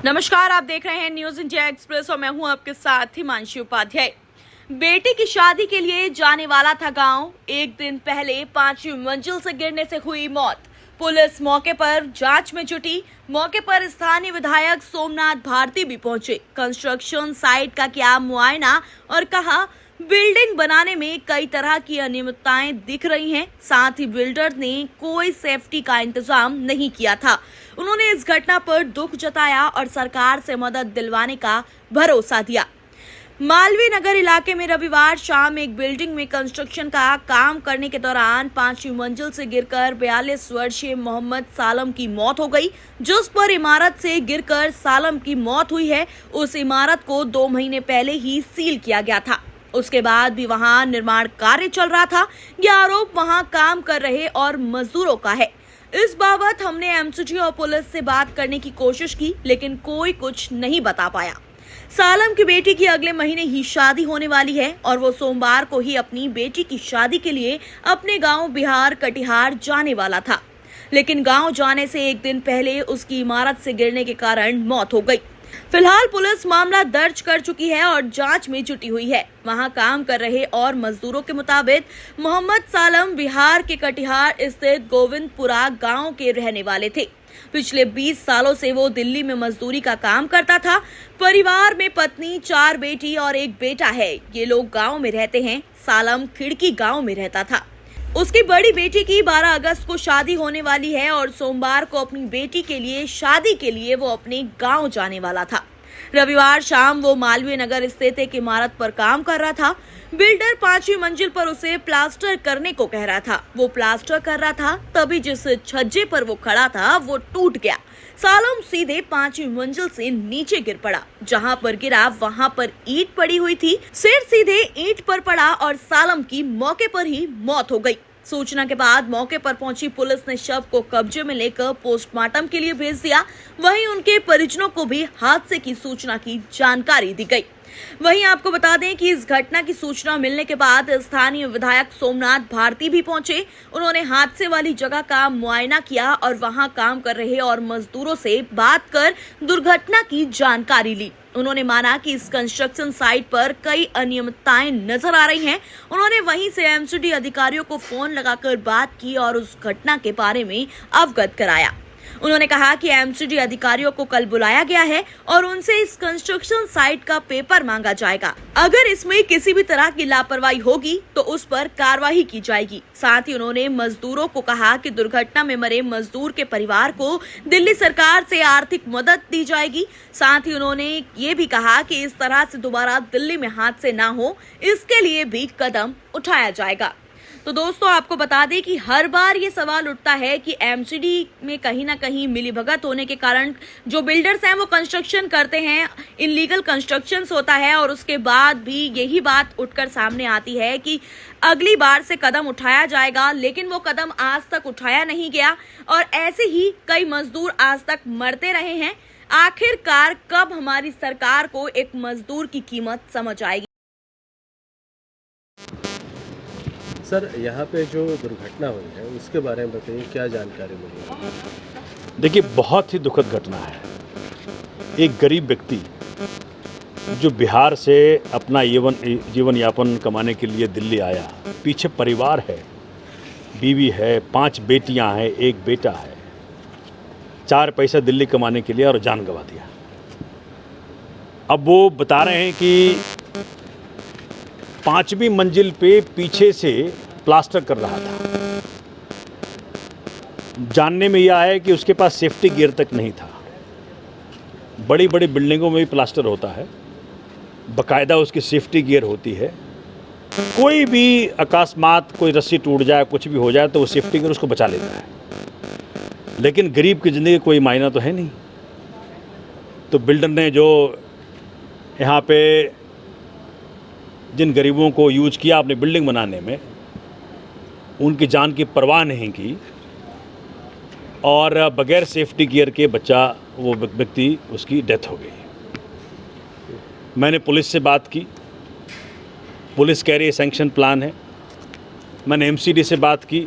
नमस्कार, आप देख रहे हैं न्यूज इंडिया एक्सप्रेस और मैं हूं आपके साथ हिमांशी उपाध्याय। बेटी की शादी के लिए जाने वाला था गांव। एक दिन पहले 5वीं मंजिल से गिरने से हुई मौत। पुलिस मौके पर जांच में जुटी। मौके पर स्थानीय विधायक सोमनाथ भारती भी पहुंचे। कंस्ट्रक्शन साइट का किया मुआयना और कहा बिल्डिंग बनाने में कई तरह की अनियमितताएं दिख रही हैं। साथ ही बिल्डर ने कोई सेफ्टी का इंतजाम नहीं किया था। उन्होंने इस घटना पर दुख जताया और सरकार से मदद दिलवाने का भरोसा दिया। मालवीय नगर इलाके में रविवार शाम एक बिल्डिंग में कंस्ट्रक्शन का काम करने के दौरान 5वीं मंजिल से गिरकर 42 वर्षीय मोहम्मद सालम की मौत हो गई। जिस पर इमारत से गिरकर सालम की मौत हुई है, उस इमारत को 2 महीने पहले ही सील किया गया था। उसके बाद भी वहां निर्माण कार्य चल रहा था। यह आरोप वहां काम कर रहे और मजदूरों का है। इस बाबत हमने एमसीडी और पुलिस से बात करने की कोशिश की, लेकिन कोई कुछ नहीं बता पाया। सालम की बेटी की अगले महीने ही शादी होने वाली है और वो सोमवार को ही अपनी बेटी की शादी के लिए अपने गांव बिहार कटिहार जाने वाला था, लेकिन गांव जाने से एक दिन पहले उसकी इमारत से गिरने के कारण मौत हो गई। फिलहाल पुलिस मामला दर्ज कर चुकी है और जांच में जुटी हुई है। वहां काम कर रहे और मजदूरों के मुताबिक मोहम्मद सालम बिहार के कटिहार स्थित गोविंदपुरा गांव के रहने वाले थे। पिछले 20 सालों से वो दिल्ली में मजदूरी का काम करता था। परिवार में पत्नी, 4 बेटी और एक बेटा है। ये लोग गांव में रहते हैं। सालम खिड़की गांव में रहता था। उसकी बड़ी बेटी की 12 अगस्त को शादी होने वाली है और सोमवार को अपनी बेटी के लिए शादी के लिए वो अपने गांव जाने वाला था। रविवार शाम वो मालवीय नगर स्थित एक इमारत पर काम कर रहा था। बिल्डर 5वीं मंजिल पर उसे प्लास्टर करने को कह रहा था। वो प्लास्टर कर रहा था, तभी जिस छज्जे पर वो खड़ा था वो टूट गया। सालम सीधे 5वीं मंजिल से नीचे गिर पड़ा। जहां पर गिरा वहां पर ईंट पड़ी हुई थी। सिर सीधे ईंट पर पड़ा और सालम की मौके पर ही मौत हो गई। सूचना के बाद मौके पर पहुंची पुलिस ने शव को कब्जे में लेकर पोस्टमार्टम के लिए भेज दिया। वहीं उनके परिजनों को भी हादसे की सूचना की जानकारी दी गई। वहीं आपको बता दें कि इस घटना की सूचना मिलने के बाद स्थानीय विधायक सोमनाथ भारती भी पहुंचे। उन्होंने हादसे वाली जगह का मुआयना किया और वहां काम कर रहे और मजदूरों से बात कर दुर्घटना की जानकारी ली। उन्होंने माना कि इस कंस्ट्रक्शन साइट पर कई अनियमितताएं नजर आ रही हैं। उन्होंने वहीं से एमसीडी अधिकारियों को फोन लगाकर बात की और उस घटना के बारे में अवगत कराया। उन्होंने कहा कि एमसीडी अधिकारियों को कल बुलाया गया है और उनसे इस कंस्ट्रक्शन साइट का पेपर मांगा जाएगा। अगर इसमें किसी भी तरह की लापरवाही होगी तो उस पर कार्रवाई की जाएगी। साथ ही उन्होंने मजदूरों को कहा कि दुर्घटना में मरे मजदूर के परिवार को दिल्ली सरकार से आर्थिक मदद दी जाएगी। साथ ही उन्होंने ये भी कहा कि इस तरह से दोबारा दिल्ली में हादसे ना हो, इसके लिए भी कदम उठाया जाएगा। तो दोस्तों, आपको बता दें कि हर बार ये सवाल उठता है कि एमसीडी में कहीं ना कहीं मिलीभगत होने के कारण जो बिल्डर्स हैं वो कंस्ट्रक्शन करते हैं, इनलीगल कंस्ट्रक्शंस होता है और उसके बाद भी यही बात उठकर सामने आती है कि अगली बार से कदम उठाया जाएगा, लेकिन वो कदम आज तक उठाया नहीं गया और ऐसे ही कई मजदूर आज तक मरते रहे हैं। आखिरकार कब हमारी सरकार को एक मजदूर की कीमत समझ आएगी? सर, यहाँ पे जो दुर्घटना हुई है उसके बारे में बताइए, क्या जानकारी मिली है? देखिए, बहुत ही दुखद घटना है। एक गरीब व्यक्ति जो बिहार से अपना जीवन यापन कमाने के लिए दिल्ली आया, पीछे परिवार है, बीवी है, 5 बेटियां हैं, 1 बेटा है, 4 पैसा दिल्ली कमाने के लिए और जान गंवा दिया। अब वो बता रहे हैं कि 5वीं मंजिल पे पीछे से प्लास्टर कर रहा था। जानने में यह है कि उसके पास सेफ्टी गियर तक नहीं था। बड़ी बड़ी बिल्डिंगों में भी प्लास्टर होता है, बाकायदा उसकी सेफ्टी गियर होती है। कोई भी अकस्मात कोई रस्सी टूट जाए, कुछ भी हो जाए तो वो सेफ्टी गियर उसको बचा लेता है, लेकिन गरीब की ज़िंदगी कोई मायना तो है नहीं। तो बिल्डर ने जो यहाँ पे जिन गरीबों को यूज किया अपनी बिल्डिंग बनाने में, उनकी जान की परवाह नहीं की और बगैर सेफ्टी गियर के वो व्यक्ति उसकी डेथ हो गई। मैंने पुलिस से बात की, पुलिस कह रही है सैंक्शन प्लान है। मैंने एमसीडी से बात की,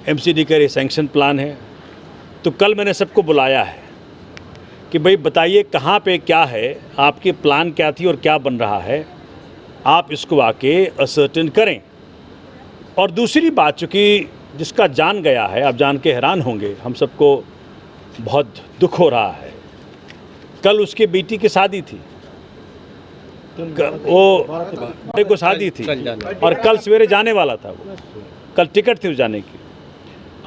एमसीडी कह रही है सैंक्शन प्लान है। तो कल मैंने सबको बुलाया है कि भाई बताइए कहाँ पे क्या है, आपकी प्लान क्या थी और क्या बन रहा है, आप इसको आके असर्टेन करें। और दूसरी बात, चूँकि जिसका जान गया है, आप जान के हैरान होंगे, हम सबको बहुत दुख हो रहा है। कल उसके बेटी की शादी थी, वो बेटे को शादी थी और कल सवेरे जाने वाला था वो, कल टिकट थी उस जाने की।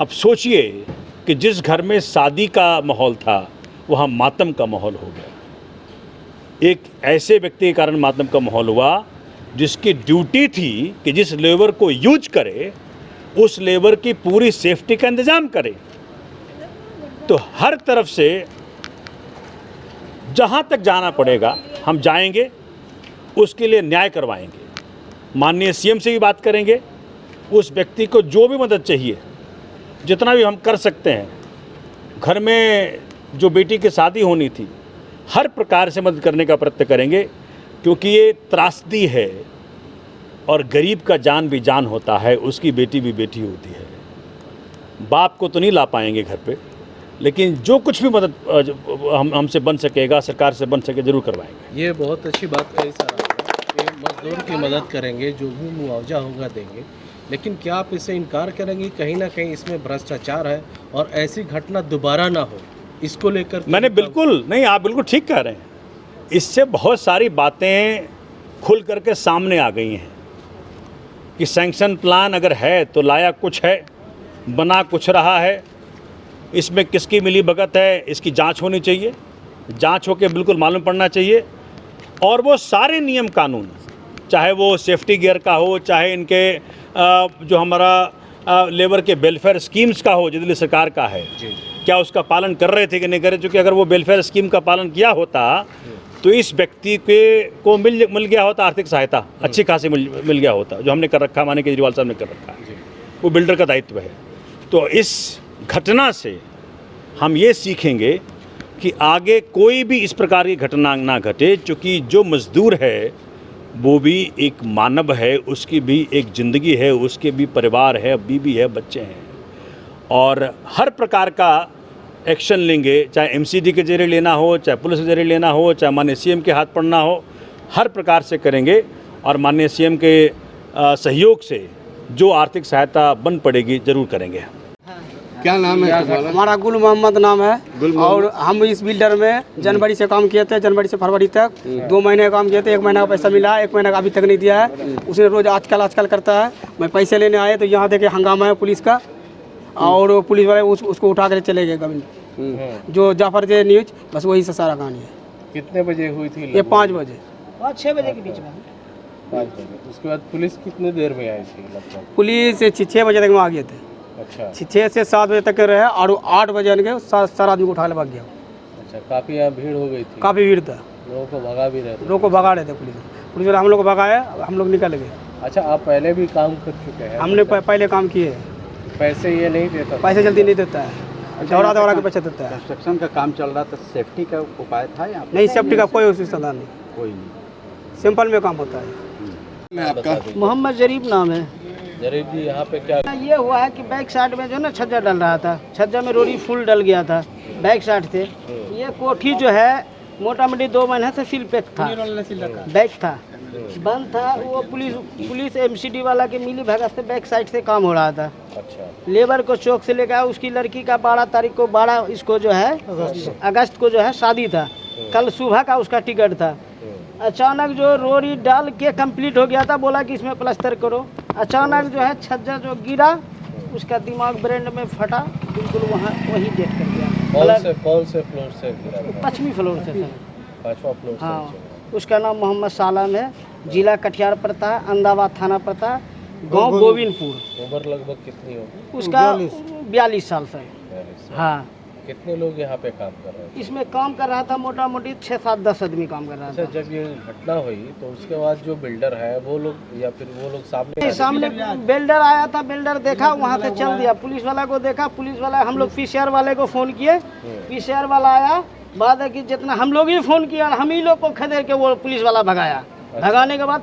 अब सोचिए कि जिस घर में शादी का माहौल था वहाँ मातम का माहौल हो गया। एक ऐसे व्यक्ति के कारण मातम का माहौल हुआ जिसकी ड्यूटी थी कि जिस लेबर को यूज करे उस लेबर की पूरी सेफ्टी का इंतजाम करे। तो हर तरफ से जहाँ तक जाना पड़ेगा हम जाएंगे, उसके लिए न्याय करवाएंगे। माननीय सीएम से भी बात करेंगे, उस व्यक्ति को जो भी मदद चाहिए, जितना भी हम कर सकते हैं, घर में जो बेटी की शादी होनी थी, हर प्रकार से मदद करने का प्रयत्न करेंगे, क्योंकि ये त्रासदी है और गरीब का जान भी जान होता है, उसकी बेटी भी बेटी होती है। बाप को तो नहीं ला पाएंगे घर पे, लेकिन जो कुछ भी मदद हमसे बन सकेगा, सरकार से बन सके, जरूर करवाएंगे। ये बहुत अच्छी बात कही सर आपने कि मजदूर की मदद करेंगे, जो भी मुआवजा होगा देंगे, लेकिन क्या आप इससे इनकार करेंगे कहीं ना कहीं इसमें भ्रष्टाचार है और ऐसी घटना दोबारा ना हो, इसको लेकर? मैंने बिल्कुल नहीं, आप बिल्कुल ठीक कह रहे हैं। इससे बहुत सारी बातें खुल करके सामने आ गई हैं कि सैंक्शन प्लान अगर है तो लाया कुछ है, बना कुछ रहा है, इसमें किसकी मिली भगत है, इसकी जांच होनी चाहिए, जांच होकर बिल्कुल मालूम पड़ना चाहिए। और वो सारे नियम कानून, चाहे वो सेफ्टी गियर का हो, चाहे इनके जो हमारा लेबर के वेलफेयर स्कीम्स का हो, जो दिल्ली सरकार का है, क्या उसका पालन कर रहे थे कि नहीं कर रहे? क्योंकि अगर वो वेलफेयर स्कीम का पालन किया होता तो इस व्यक्ति को मिल गया होता आर्थिक सहायता, अच्छी खासी मिल गया होता, जो हमने कर रखा, माने केजरीवाल साहब ने कर रखा है। वो बिल्डर का दायित्व है। तो इस घटना से हम ये सीखेंगे कि आगे कोई भी इस प्रकार की घटना ना घटे, क्योंकि जो मजदूर है वो भी एक मानव है, उसकी भी एक ज़िंदगी है, उसके भी परिवार है, बीवी है, बच्चे हैं, और हर प्रकार का एक्शन लेंगे, चाहे एमसीडी के जरिए लेना हो, चाहे पुलिस के जरिए लेना हो, चाहे माननीय सीएम के हाथ पड़ना हो, हर प्रकार से करेंगे। और माननीय सीएम के सहयोग से जो आर्थिक सहायता बन पड़ेगी जरूर करेंगे। क्या नाम है तुम्हारा? हमारा गुल मोहम्मद नाम है और हम इस बिल्डर में जनवरी से काम किए थे, जनवरी से फरवरी तक 2 महीने काम किए थे। 1 महीना का पैसा मिला, 1 महीना का अभी तक नहीं दिया है। उसने रोज आजकल करता है। मैं पैसे लेने आए तो यहाँ देखे हंगामा है पुलिस का, और पुलिस वाले उसको उठा कर चले गए गवर्नमेंट। जो जाफर जे न्यूज, बस वही से सारा कहानी है। कितने बजे हुई थी? ये 5 बजे, 6 बजे के बीच में। 5 बजे। उसके बाद पुलिस कितने देर में आई थी लगभग? पुलिस 6 बजे तक में आ गए थे। अच्छा, 6 से 7 बजे तक के रहे, और 8 बजे आने के सारा आदमी को उठा के भाग गया। अच्छा, काफ़ी यहाँ भीड़ हो गई थी? काफ़ी भीड़ था, लोगों को भगा भी रहे थे? लोग को भगा रहे थे पुलिस वाले, हम लोग को भगाया, हम लोग निकल गए। अच्छा, आप पहले भी काम कर चुके हैं? हमने पहले काम किए। पैसे ये नहीं देता? पैसे जल्दी नहीं देता है, दौड़ा के पैसे देता है। कंस्ट्रक्शन का काम चल रहा था, सेफ्टी का उपाय था यहाँ पे? नहीं, सेफ्टी का कोई सुविधा नहीं, कोई नहीं। सिंपल में काम होता है। मैं आपका मोहम्मद जरीफ नाम है। जरीफ जी, यहाँ पे क्या? ये हुआ है कि बैक साइड में जो ना छज्जा डल रहा था, छज्जा में रोड़ी फुल डल गया था बैक साइड से। ये कोठी जो है मोटा मोटी 2 महीने से सील पैक था, बैक था, बंद था। वो पुलिस एमसीडी वाला के मिली भगत से बैक साइड से काम हो रहा था। अच्छा, लेबर को चौक से लेकर उसकी लड़की का 12 तारीख को 12 इसको जो है अगस्त को जो है शादी था। कल सुबह का उसका टिकट था। अचानक जो रोड़ी डाल के कंप्लीट हो गया था, बोला कि इसमें प्लास्टर करो। अचानक जो है छज्जा जो गिरा, उसका दिमाग ब्रेन में फटा, बिल्कुल वहीं डेथ कर गया। कौन से फ्लोर से गिरा था? 5वीं फ्लोर से सर। 5वां फ्लोर से? हाँ, उसका नाम मोहम्मद सालम है, जिला कटिहार पड़ता है, अहमदाबाद थाना पड़ता है, गांव गोविंदपुर। उम्र लगभग कितनी होगी उसका? 42 साल सर। 42 साल। हाँ, कितने लोग यहाँ पे काम कर रहे थे? इसमें काम कर रहा था मोटा मोटी 6-7-10 आदमी काम कर रहा अच्छा, था। जब ये घटना हुई तो उसके बाद जो बिल्डर है वो लोग या फिर वो लोग सामने नहीं, सामने बिल्डर आया था, बिल्डर देखा, वहाँ से चल दिया। पुलिस वाला को देखा, पुलिस वाला, हम लोग पीसीआर वाले को फ़ोन किए, पीसीआर वाला आया। बाद है कि जितना हम लोग ही फ़ोन किया, हम ही लोग को खदेड़ के वो पुलिस वाला भगाया। भगाने के बाद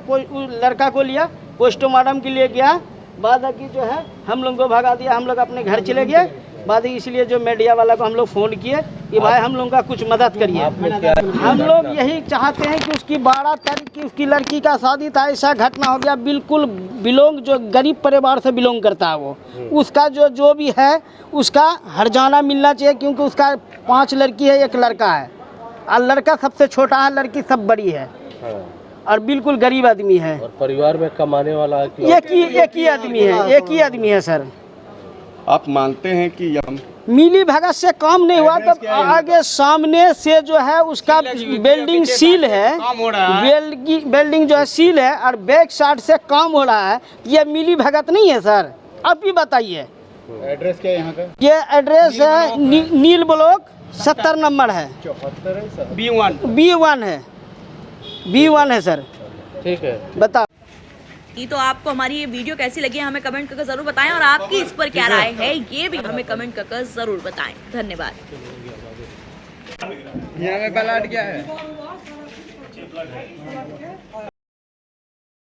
लड़का को लिया, पोस्टमार्टम के लिए गया। बाद है कि जो है हम लोग को भगा दिया, हम लोग अपने घर चले गए। बाद इसलिए जो मीडिया वाला को हम लोग फ़ोन किए कि भाई हम लोगों का कुछ मदद करिए। हम लोग यही चाहते हैं कि उसकी 12 तारीख की उसकी लड़की का शादी था, ऐसा घटना हो गया, बिल्कुल बिलोंग जो गरीब परिवार से बिलोंग करता है वो, उसका जो भी है उसका हर्जाना मिलना चाहिए, क्योंकि उसका 5 लड़की है 1 लड़का है, और लड़का सबसे छोटा है, लड़की सब बड़ी है, और बिल्कुल गरीब आदमी है। और परिवार में कमाने वाला एक ही आदमी है सर। आप मानते हैं कि यह मिली भगत से काम नहीं हुआ, तब आगे सामने से जो है उसका बिल्डिंग सील है, बिल्डिंग जो है सील है, और बैक साइड से काम हो रहा है, ये मिली भगत नहीं है सर? आप भी बताइए। एड्रेस क्या है यहाँ का? ये एड्रेस है नील ब्लॉक 70 नंबर है, B1 है सर। ठीक है, बता। तो आपको हमारी ये वीडियो कैसी लगी हमें कमेंट करके जरूर बताएं, और आपकी इस पर क्या राय है ये भी हमें कमेंट करके जरूर बताएं। धन्यवाद। यहाँ में प्लाट क्या है?